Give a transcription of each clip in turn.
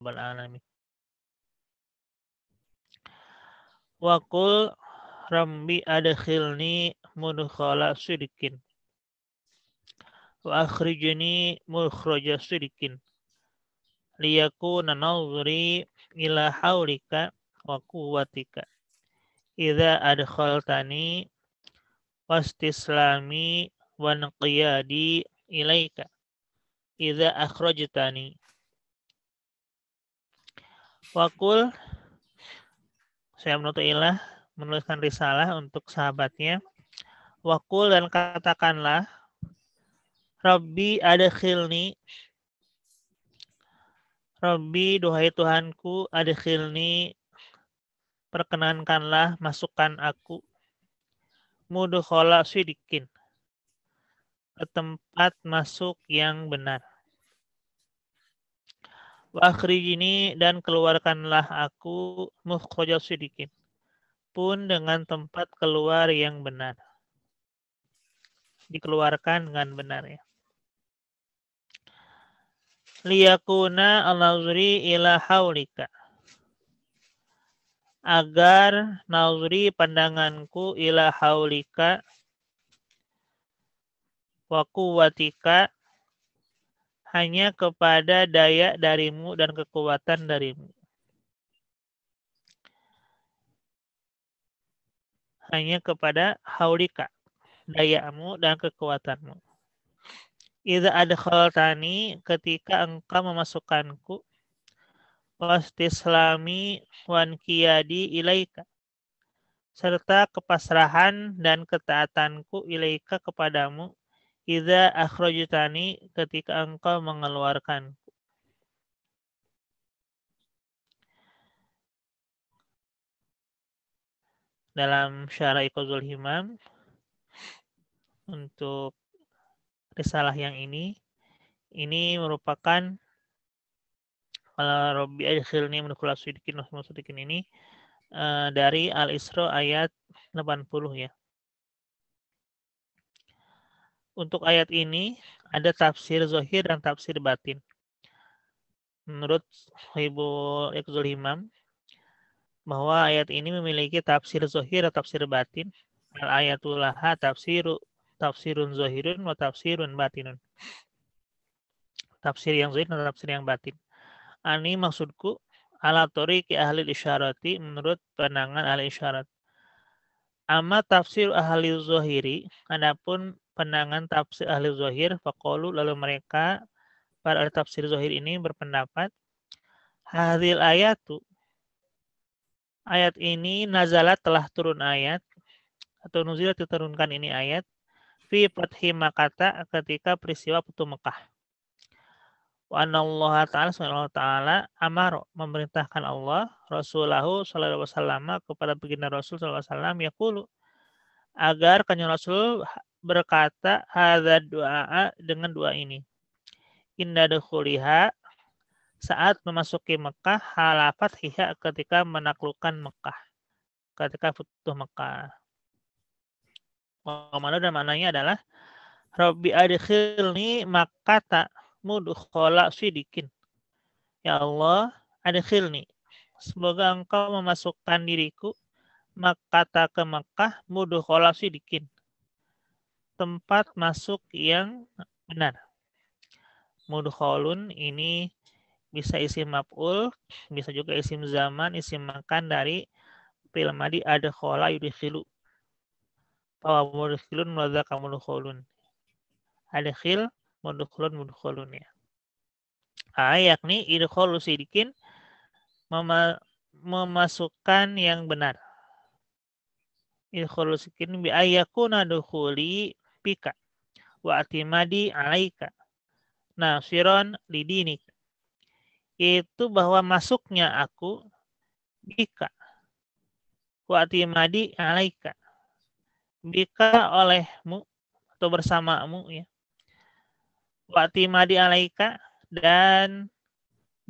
rabbal alamin. Wa qul rabbi adkhilni mudkhala sidqin wa akhrijni mukhraja sidqin liyakuna nazri ila haulika wa quwwatika idza adkhaltani wastislami wa nqiyadi ilaika idza akhrajtani. Waqul, saya menuliskan risalah untuk sahabatnya. Waqul, dan katakanlah, Rabbi adkhilni, Rabbi duhai Tuhanku, adkhilni, perkenankanlah, masukkan aku, mudkhala sidqin, ke tempat masuk yang benar. Wa akhrijni, dan keluarkanlah aku, mukhraja sidqin, pun dengan tempat keluar yang benar. Dikeluarkan dengan benar, ya. Liyakuna al-nazri ila haulika, agar nazri pandanganku ila haulika wa quwwatika, hanya kepada daya darimu dan kekuatan darimu. Hanya kepada haulika, dayamu dan kekuatanmu. Idza adkhaltani, ketika engkau memasukkanku, wastislami wan qiyadi ilaika, serta kepasrahan dan ketaatanku ilaika kepadamu, idza akhrajtani, ketika engkau mengeluarkan. Dalam Syarah Iqazul Himam, untuk risalah yang ini merupakan Rabbi adkhilni mudkhala sidqin wa sidqin ini dari Al-Isra ayat 80, ya. Untuk ayat ini ada tafsir zahir dan tafsir batin. Menurut Hibul Iqazul Himam, bahwa ayat ini memiliki tafsir zahir dan tafsir batin. Al-ayatul laha tafsirun zahirun wa tafsirun batinun. Tafsir yang zahir dan tafsir yang batin. Ani maksudku ala tariqi ahli isyarati, menurut pandangan ahli isyarat. Amma tafsir ahli zahiri, adapun pandangan tafsir ahli zahir, faqalu, lalu mereka para ahli tafsir zahir ini berpendapat, hadhil ayatu, ayat ini nazalat, telah turun ayat, atau nuzilat, diturunkan ini ayat, fi fathi Makkah, ketika peristiwa Futuh Mekah. Wa anallaha ta'ala, subhanahu wa ta'ala, amar, memerintahkan Allah, Rasulahu sallallahu alaihi wasallam, kepada baginda Rasul sallallahu alaihi wasallam, yaqulu, agar kanjeng Rasul berkata, hadza du'a, dengan doa ini. Inda dukhuliha, saat memasuki Mekah, hala fathiha, ketika menaklukkan Mekah, ketika Futuh Mekah. Dan maknanya adalah Rabbi adkhilni Makkata mudkhala sidqin. Ya Allah, adkhilni, semoga engkau memasukkan diriku Makkata, ke Mekah, mudkhala sidqin, tempat masuk yang benar. Mudkhalun ini bisa isim maf'ul, bisa juga isim zaman, isim makan dari fi'il madi adkhala yudkhilu. Wa mudkhilun mudzakkar mudkhalun. Adkhil, mudkhalun, ya. Yakni idkhalu sidqin, memasukkan yang benar. Idkhalu sidqin bi ayyakuna dukhuli bika wa atimadi alaika nasiran lidinik. Itu bahwa masuknya aku bika wa atimadi alaika, bika olehmu atau bersamamu, ya. Wa atimadi alaika, dan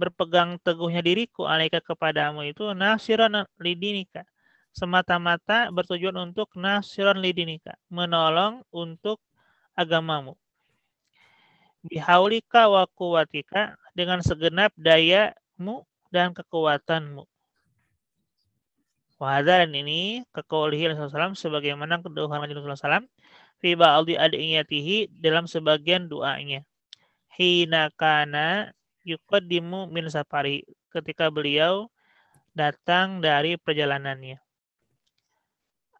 berpegang teguhnya diriku alaika, kepadamu, itu nasiran lidinika, semata-mata bertujuan untuk nasiran lidinika, menolong untuk agamamu. Bihaulika wa quwwatika, dengan segenap daya olehmu dan kekuatanmu. Wahada, dan ini kekaulihi Rasulullah SAW sebagaimana keduhaan Rasulullah SAW fi ba'di ad'iyatihi dalam sebagian doanya. Hina kana yuqaddimu min safari, ketika beliau datang dari perjalanannya.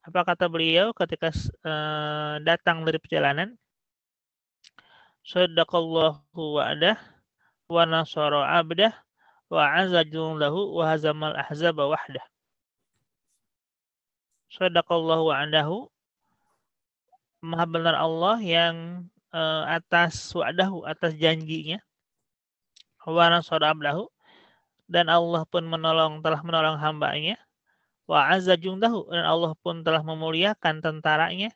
Apa kata beliau ketika datang dari perjalanan? Shadaqallahu wa'adah wa nasara abdah wa azza lahu wa hazamal ahzaba wahdah. Shadaqallahu wa'adahu, maha benar Allah yang atas wa'adahu, atas janjinya. Wa nasara abdahu, dan Allah pun telah menolong hambanya. Wa azza jundahu, dan Allah pun telah memuliakan tentaranya.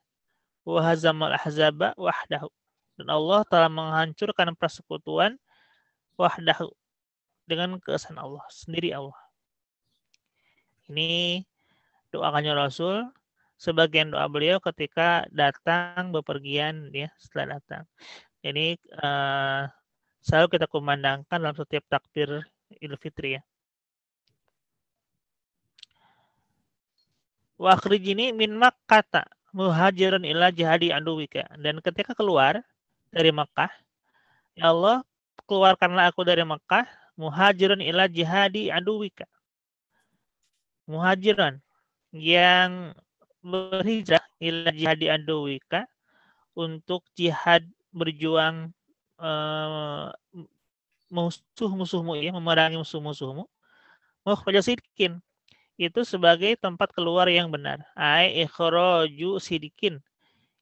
Wa hazamal ahzaba wahdahu, dan Allah telah menghancurkan persekutuan wahdahu, dengan keesaan Allah, sendiri Allah. Ini doa kanjeng Rasul, sebagian doa beliau ketika datang bepergian, ya, setelah datang. Ini selalu kita kumandangkan dalam setiap takbir Idul Fitri, ya. Wa akhrijini min Makkah muhajiran ila jihadi aduwika, dan ketika keluar dari Makkah, ya Allah, keluarkanlah aku dari Makkah muhajiran ila jihadi aduwika. Muhajiran yang berhijrah ila jihadi aduwika, untuk jihad, berjuang musuh-musuhmu, ya, memerangi musuh-musuhmu. Mukhraj sidqin, itu sebagai tempat keluar yang benar. Ai ikhraju sidqin,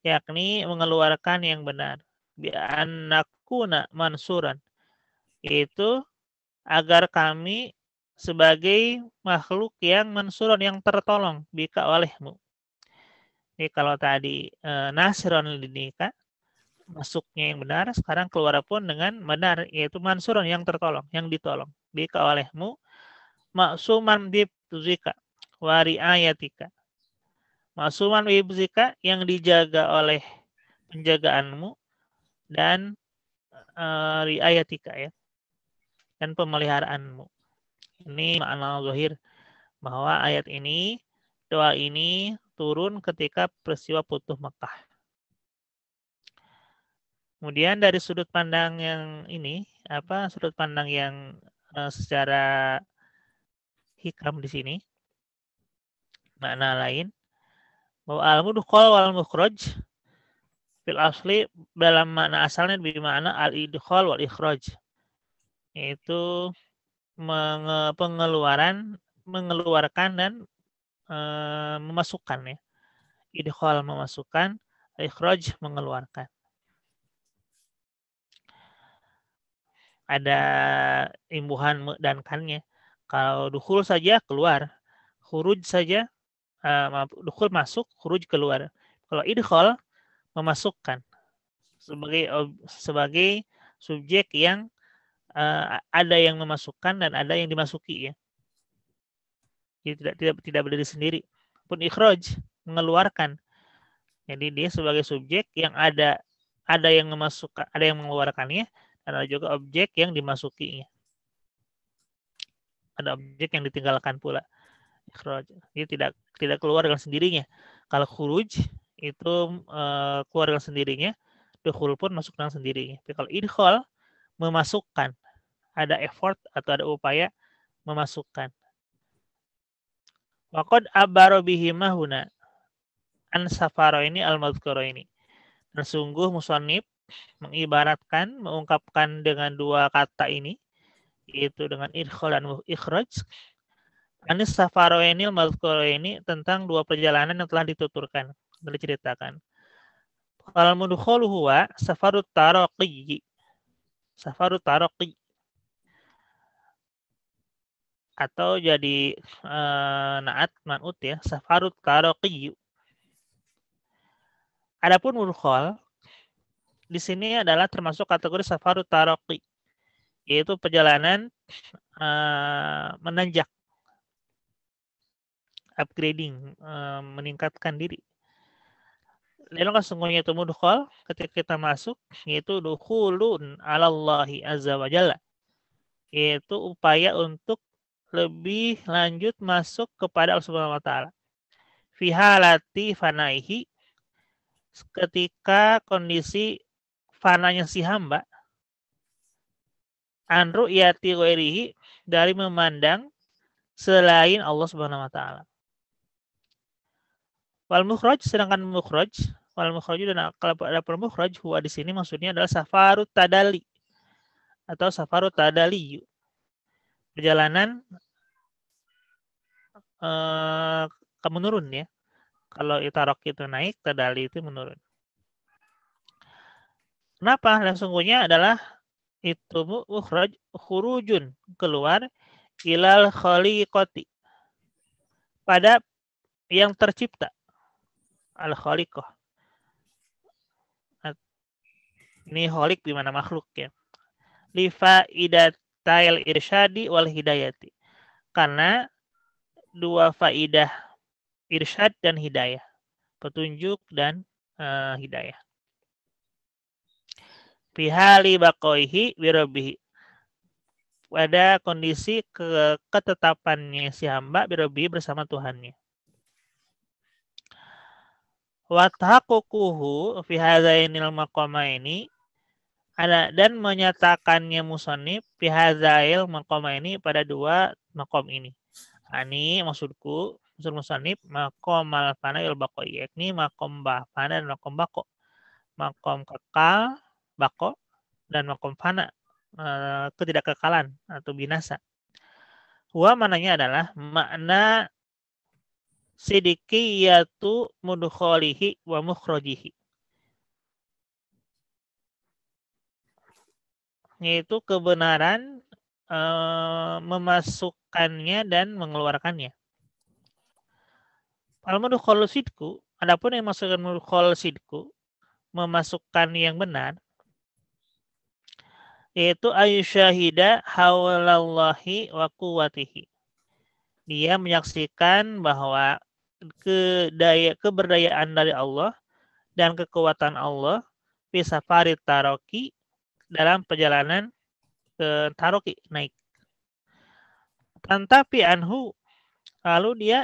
yakni mengeluarkan yang benar. Bi annakuna mansuran, itu agar kami sebagai makhluk yang mansuran, yang tertolong, bika olehmu. Jadi kalau tadi nasron linika, masuknya yang benar, sekarang keluar pun dengan benar, yaitu mansuron, yang tertolong, yang ditolong, bika olehmu, maksuman bibzika wa riayatika. Maksuman bibzika, yang dijaga oleh penjagaanmu, dan riayatika, ya, dan pemeliharaanmu. Ini makna zahir bahwa ayat ini, doa ini turun ketika peristiwa Futuh Makkah. Kemudian dari sudut pandang yang ini, sudut pandang yang secara hikam di sini, makna lain, bahwa al-mudkhal wal mukhraj fil asli, dalam makna asalnya bermakna al-idkhal wal ikhraj, yaitu pengeluaran, mengeluarkan, dan memasukkan, ya. Idkhal memasukkan, ikhraj mengeluarkan. Ada imbuhan dan kannya. Kalau dukhul saja keluar, khuruj saja, dukhul masuk, khuruj keluar. Kalau idkhal memasukkan, sebagai subjek yang ada yang memasukkan dan ada yang dimasuki, ya. Jadi tidak berdiri sendiri. Pun ikhraj mengeluarkan. Jadi dia sebagai subjek yang ada yang memasukkan, ada yang mengeluarkannya, dan ada juga objek yang dimasukinya. Ada objek yang ditinggalkan pula. Ikhraj. Dia tidak keluar dengan sendirinya. Kalau khuruj itu keluar dengan sendirinya, dukhul pun masuk dengan sendirinya. Tapi kalau idkhal memasukkan, ada effort atau ada upaya memasukkan. Waqad abaro bihima huna an safaro ini al-madhkuro ini. Dan sungguh musannif mengibaratkan, mengungkapkan dengan dua kata ini, yaitu dengan idkhal dan ikhraj, anis safaro ini al-madhkuro ini, tentang dua perjalanan yang telah dituturkan, telah diceritakan. Kalau mudkhulu huwa safarut taraqi. Safarut taraqi. Atau jadi naat man'ut, ya, safarut taraqi. Adapun mudkhal di sini adalah termasuk kategori safarut taraqi, yaitu perjalanan menanjak, upgrading, meningkatkan diri. Lalu sesungguhnya itu mudkhal ketika kita masuk, yaitu dukhulun 'alallahi azza wa jalla, yaitu upaya untuk lebih lanjut masuk kepada Allah Subhanahu wa taala. Fi halati fanaihi, ketika kondisi fananya si hamba, an ru'yati ghairihi, dari memandang selain Allah Subhanahu wa taala. Wal mukhraj, sedangkan mukhraj, wal mukhraj, dan kalau ada mukhraj, huwa di sini maksudnya adalah safarut tadali atau safarut tadali, perjalanan ke menurun ya. Kalau itarok itu naik, tadali itu menurun. Kenapa? Dan sungguhnya adalah itu mukhraj, khurujun, keluar, ilal khaliqati, pada yang tercipta, al khaliqah. Ini khaliq di mana makhluk ya. Li faidatil irsyadi wal hidayati, karena dua faidah irsyad dan hidayah, petunjuk dan hidayah. Bihali baqoihi birabihi, pada kondisi ketetapannya si hamba birabihi, bersama Tuhannya. Wa tahaqququhu fi hadzainil maqamaini, ada, dan menyatakannya musannif fi hadzail maqamaini, pada dua maqam ini. Ani maksud musannif maqam al-fana il baqai, yakni maqam fana dan maqam baqo. Maqam kekal, baqo, dan maqam fana, ketidakkekalan atau binasa. Wa mananya adalah makna sidqiyatu mudkhalihi wa mukhrajihi, yaitu kebenaran memasukkannya dan mengeluarkannya. Al-mudkhal sidku, adapun yang masukkan mudkhal sidku, memasukkan yang benar, yaitu ayyusyahida hawlallahi wa quwwatihi, dia menyaksikan bahwa keberdayaan dari Allah dan kekuatan Allah fi safarit taroki, dalam perjalanan ke taroki, naik. Tantapi anhu, lalu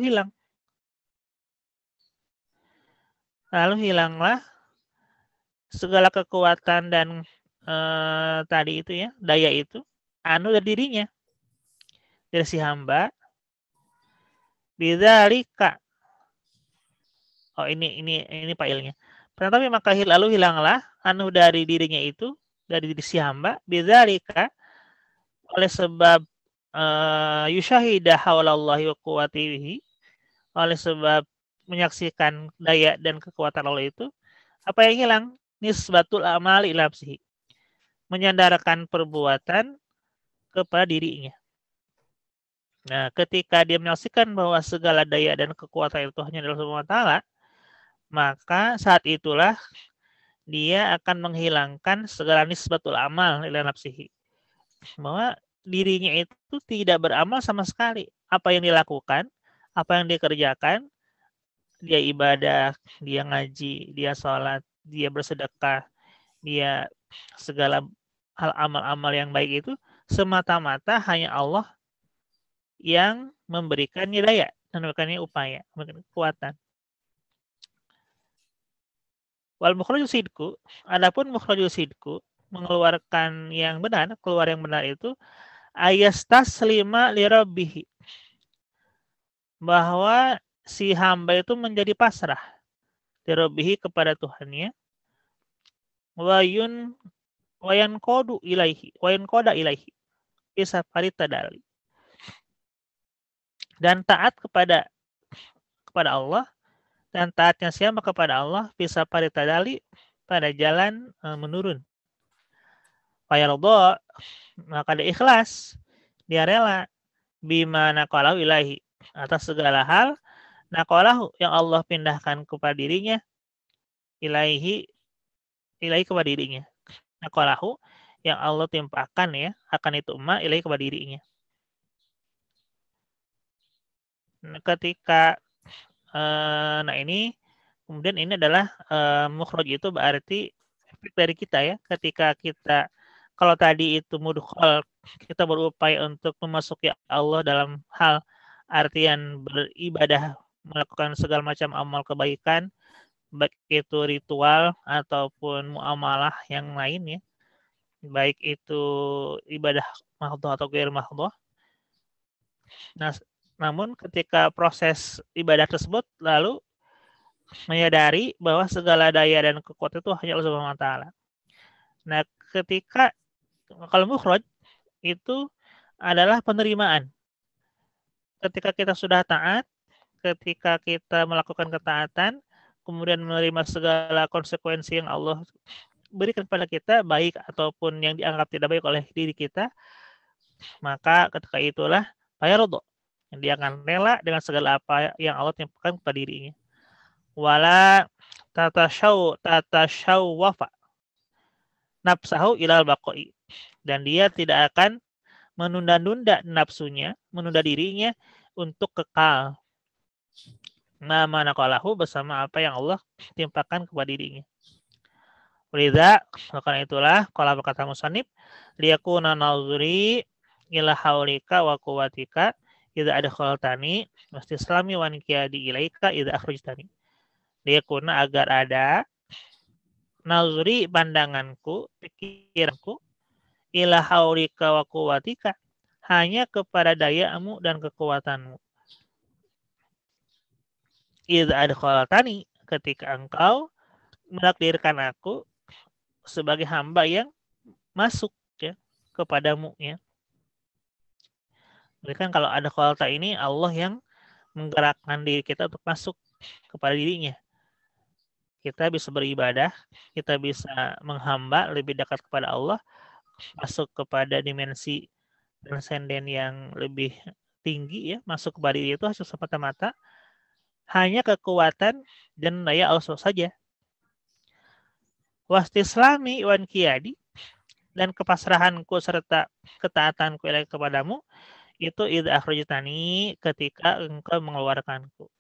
hilang. Lalu hilanglah segala kekuatan dan tadi itu ya, daya itu, anu dari dirinya, dari si hamba. Bidzalika, ini failnya. Tetapi maka lalu hilanglah anu dari dirinya itu, dari diri si hamba, bidzalika, oleh sebab yusyahida haulallahi wa quwwatihi, oleh sebab menyaksikan daya dan kekuatan Allah itu. Apa yang hilang? Nisbatul amali ila nafsihi, menyandarkan perbuatan kepada dirinya. Nah, ketika dia menyaksikan bahwa segala daya dan kekuatan itu hanya dari Allah Subhanahu wa taala, maka saat itulah dia akan menghilangkan segala nisbatul amal ila nafsihi, bahwa dirinya itu tidak beramal sama sekali. Apa yang dilakukan, apa yang dikerjakan, dia ibadah, dia ngaji, dia sholat, dia bersedekah, dia segala hal amal-amal yang baik itu semata-mata hanya Allah yang memberikannya daya dan memberikannya upaya, memberikan kekuatan. Wal mukhrajus sidku, adapun mukhrajus sidku, mengeluarkan yang benar, keluar yang benar itu ayastaslima li rabbihi, bahwa si hamba itu menjadi pasrah li rabbihi, kepada Tuhannya, wayan koda ilaihi bisa faritadali, dan taat kepada Allah, dan taatnya siapa kepada Allah, bisa faritadali, pada jalan menurun. Fayardo, maka dia ikhlas, dia rela, bima naqalahu ilahi, atas segala hal naqalahu yang Allah pindahkan kepada dirinya, ilahi kepada dirinya. Naqalahu yang Allah timpakan ya, akan itu ilahi kepada dirinya. Ketika ini kemudian ini adalah mukhraj, itu berarti efek dari kita ya, ketika kita kalau tadi itu mudkhol, kita berupaya untuk memasuki Allah dalam hal artian beribadah, melakukan segala macam amal kebaikan, baik itu ritual ataupun muamalah yang lain ya, baik itu ibadah mahdhah atau ghair mahdhah. Nah, namun ketika proses ibadah tersebut lalu menyadari bahwa segala daya dan kekuatan itu hanya Allah Subhanahu wa taala. Nah, ketika kalau mukhraj itu adalah penerimaan. Ketika kita sudah taat, ketika kita melakukan ketaatan, kemudian menerima segala konsekuensi yang Allah berikan kepada kita, baik ataupun yang dianggap tidak baik oleh diri kita, maka ketika itulah fayardha, dia akan rela dengan segala apa yang Allah timpakan kepada dirinya. Wala tatashawwafa nafsahu ilal baqai, dan dia tidak akan menunda-nunda nafsunya, menunda dirinya untuk kekal. Nama naqalahu bersama apa yang Allah timpakan kepada dirinya. Lidza, karena itulah qala berkata musannif, liyakuna nazri ila haulika wa quwwatika idza adkhaltani wastislami wa inqiyadi ilaika idza akhrajtani. Liyakuna agar ada nazri pandanganku, pikiranku ila haulika wa quwwatika, hanya kepada dayamu dan kekuatanmu. Idza adkhaltani, ketika engkau menakdirkan aku sebagai hamba yang masuk ya kepadamu ya. Jadi kan kalau ada khalta ini Allah yang menggerakkan diri kita untuk masuk kepada dirinya. Kita bisa beribadah, kita bisa menghamba lebih dekat kepada Allah, masuk kepada dimensi transenden yang lebih tinggi ya, masuk kepada diri itu hasil semata-mata hanya kekuatan dan daya Allah saja. Wastislami wan qiyadi, dan kepasrahanku serta ketaatanku ilaika kepadamu itu idza akhrajtani, ketika engkau mengeluarkanku.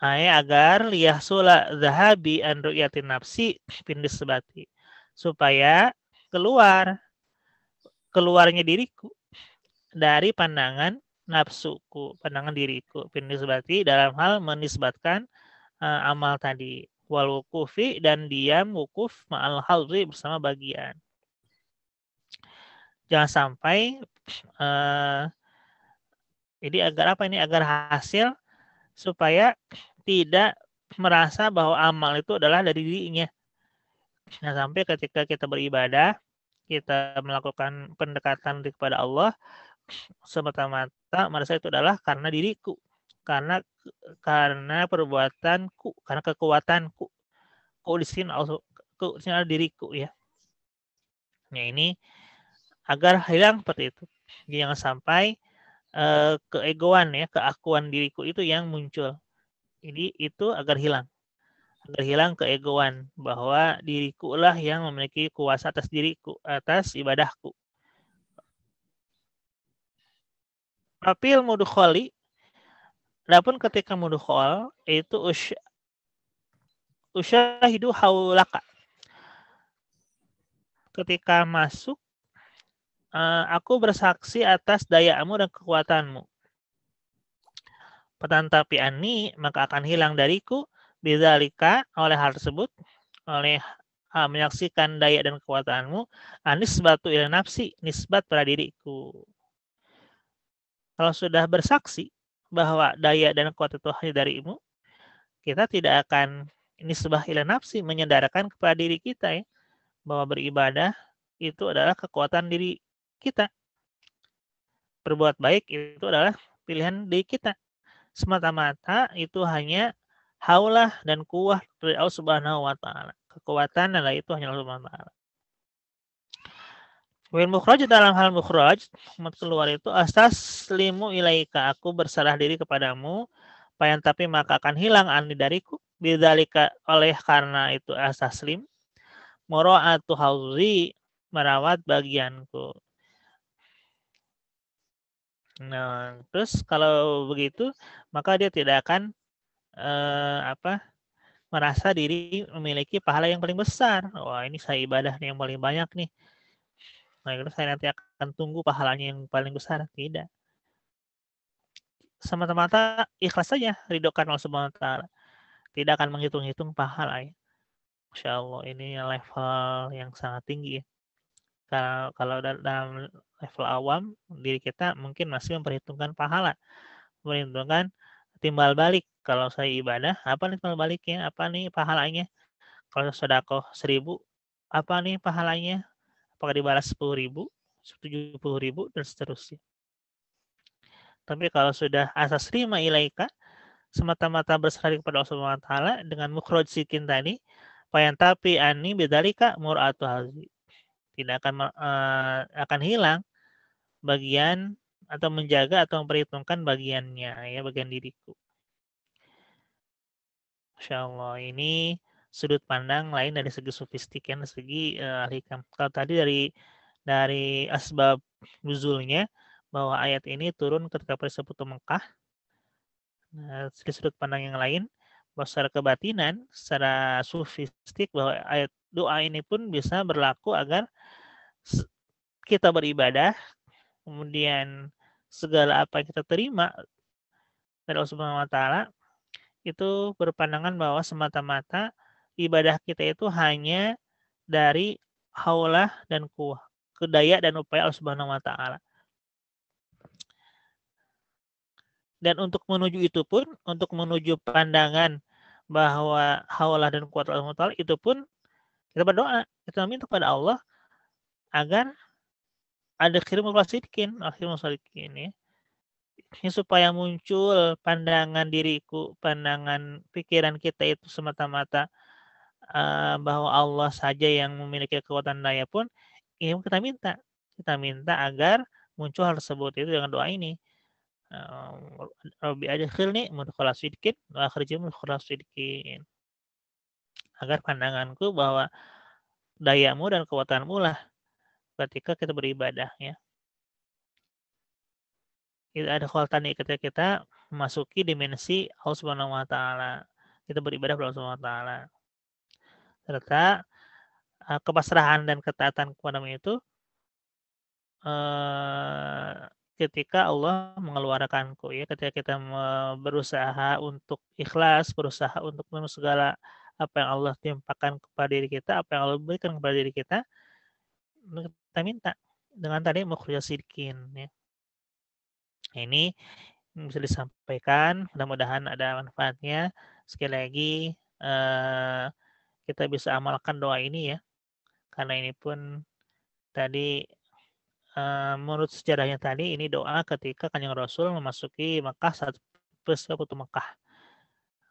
Agar liyahsula zahabi an ru'yatin nafsi pindis sebati, supaya keluarnya diriku dari pandangan nafsuku, pandangan diriku pindis sebati, dalam hal menisbatkan amal tadi, wal wukufi, dan diam wukuf ma'al hadzi bersama bagian. Jangan sampai jadi agar apa ini, agar hasil supaya tidak merasa bahwa amal itu adalah dari dirinya. Nah, sampai ketika kita beribadah, kita melakukan pendekatan kepada Allah, semata-mata merasa itu adalah karena diriku, karena perbuatanku, karena kekuatanku. Ku di sini adalah diriku ya. Nah, ini agar hilang seperti itu. Jangan sampai keegoan ya, keakuan diriku itu yang muncul. Jadi itu agar hilang keegoan bahwa diriku lah yang memiliki kuasa atas diriku, atas ibadahku. Papil mudkholi, adapun ketika mudkhol itu usyahidu haulaka, ketika masuk aku bersaksi atas dayamu dan kekuatanmu. Petantapi ani, maka akan hilang dariku bidzalika, oleh hal tersebut, oleh menyaksikan daya dan kekuatanmu, anisbatu ila nafsi, nisbat pada diriku. Kalau sudah bersaksi bahwa daya dan kekuatan itu hanya darimu, kita tidak akan nisbah ila nafsi, menyandarkan kepada diri kita ya, bahwa beribadah itu adalah kekuatan diri kita. Berbuat baik itu adalah pilihan diri kita. Semata-mata itu hanya haulah dan kuwah dari Allah Subhanahu wa taala. Kekuatan dan itu hanya Allah Subhanahu wa taala. Wal mukhraj, dalam hal mukhraj, keluar itu astaslimu ilaika, aku berserah diri kepadamu, payan tapi maka akan hilang ani dariku, bidzalika, oleh karena itu astaslim, mura'atu hauzi, merawat bagianku. Nah, terus kalau begitu maka dia tidak akan merasa diri memiliki pahala yang paling besar. Wah, ini saya ibadah nih yang paling banyak nih. Nah, itu saya nanti akan tunggu pahalanya yang paling besar. Tidak. Semata-mata ikhlas saja ridhokan Allah Subhanahu wa taala. Tidak akan menghitung-hitung pahala ya. Masya Allah, ini level yang sangat tinggi ya. Kalau dalam level awam, diri kita mungkin masih memperhitungkan pahala, memperhitungkan timbal balik. Kalau saya ibadah, apa nih timbal baliknya? Apa nih pahalanya? Kalau sedekah 1.000, apa nih pahalanya? Apakah dibalas 10.000, 70.000, dan seterusnya. Tapi kalau sudah asas rima ilaika, semata-mata berserah kepada Allah Subhanahu wa taala dengan mukhraj sikin tadi, tapi ani bidzalika mur'atu hazi. Tidak akan hilang bagian atau menjaga atau memperhitungkan bagiannya ya, bagian diriku. Masya Allah, ini sudut pandang lain dari segi sofistik ya, dari segi hikam. Kalau tadi dari asbab nuzulnya bahwa ayat ini turun ketika peristiwa Futuh Mekah. Nah, dari sudut pandang yang lain, bahwa secara kebatinan, secara sofistik bahwa ayat doa ini pun bisa berlaku agar kita beribadah, kemudian segala apa yang kita terima dari Allah Subhanahu wa taala itu berpandangan bahwa semata-mata ibadah kita itu hanya dari haulah dan quwwah, kedaya dan upaya Allah Subhanahu wa taala. Dan untuk menuju itu pun, untuk menuju pandangan bahwa haulah dan quwwah Allah Subhanahu wa taala itu pun kita berdoa, kita minta kepada Allah agar ada khilmul fasikin, akhirul salikin ya. Ini supaya muncul pandangan diriku, pandangan pikiran kita itu semata-mata bahwa Allah saja yang memiliki kekuatan daya pun, ini kita minta. Kita minta agar muncul hal tersebut itu dengan doa ini. Rabbi adkhilni mudkhala sidqin wa akhrijni mudkhala sidqin. Agar pandanganku bahwa dayamu dan kekuatanmu lah ketika kita beribadah ya. Tidak ada kholtani ketika kita memasuki dimensi Allah Subhanahu wa taala. Kita beribadah kepada Allah Subhanahu wa taala. Serta kepasrahan dan ketaatan kepadamu itu ketika Allah mengeluarkanku ya, ketika kita berusaha untuk ikhlas, berusaha untuk memenuhi segala apa yang Allah timpakan kepada diri kita, apa yang Allah berikan kepada diri kita minta dengan tadi mukhrija sidqin ya. Ini bisa disampaikan, mudah-mudahan ada manfaatnya. Sekali lagi kita bisa amalkan doa ini ya, karena ini pun tadi menurut sejarahnya tadi ini doa ketika Kanjeng Rasul memasuki Mekah saat peristiwa Futuh Mekah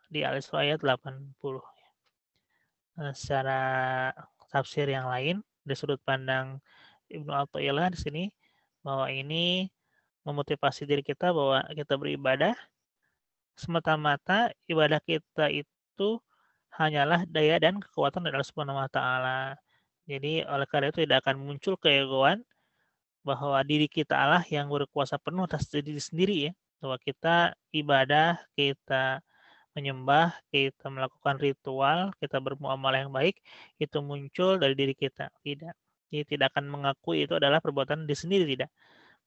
di Al-Isra ayat 80. Secara tafsir yang lain dari sudut pandang Ibnu Athaillah di sini bahwa ini memotivasi diri kita bahwa kita beribadah semata-mata ibadah kita itu hanyalah daya dan kekuatan dari Allah Subhanahu wa taala. Jadi oleh karena itu tidak akan muncul keegoan bahwa diri kita Allah yang berkuasa penuh atas diri sendiri ya. Bahwa kita ibadah, kita menyembah, kita melakukan ritual, kita bermuamalah yang baik, itu muncul dari diri kita. Tidak. Jadi tidak akan mengakui itu adalah perbuatan diri sendiri, tidak.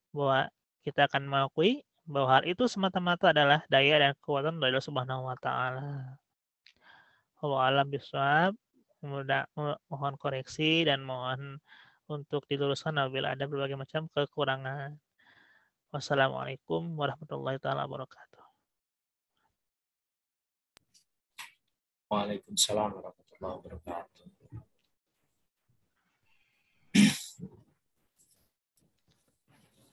Bahwa kita akan mengakui bahwa hal itu semata-mata adalah daya dan kekuatan dari Allah Subhanahu wa taala. Wallahu a'lam bishawab. Mohon koreksi dan mohon untuk diluruskan apabila ada berbagai macam kekurangan. Wassalamualaikum warahmatullahi taala wabarakatuh. Waalaikumsalam warahmatullahi wabarakatuh.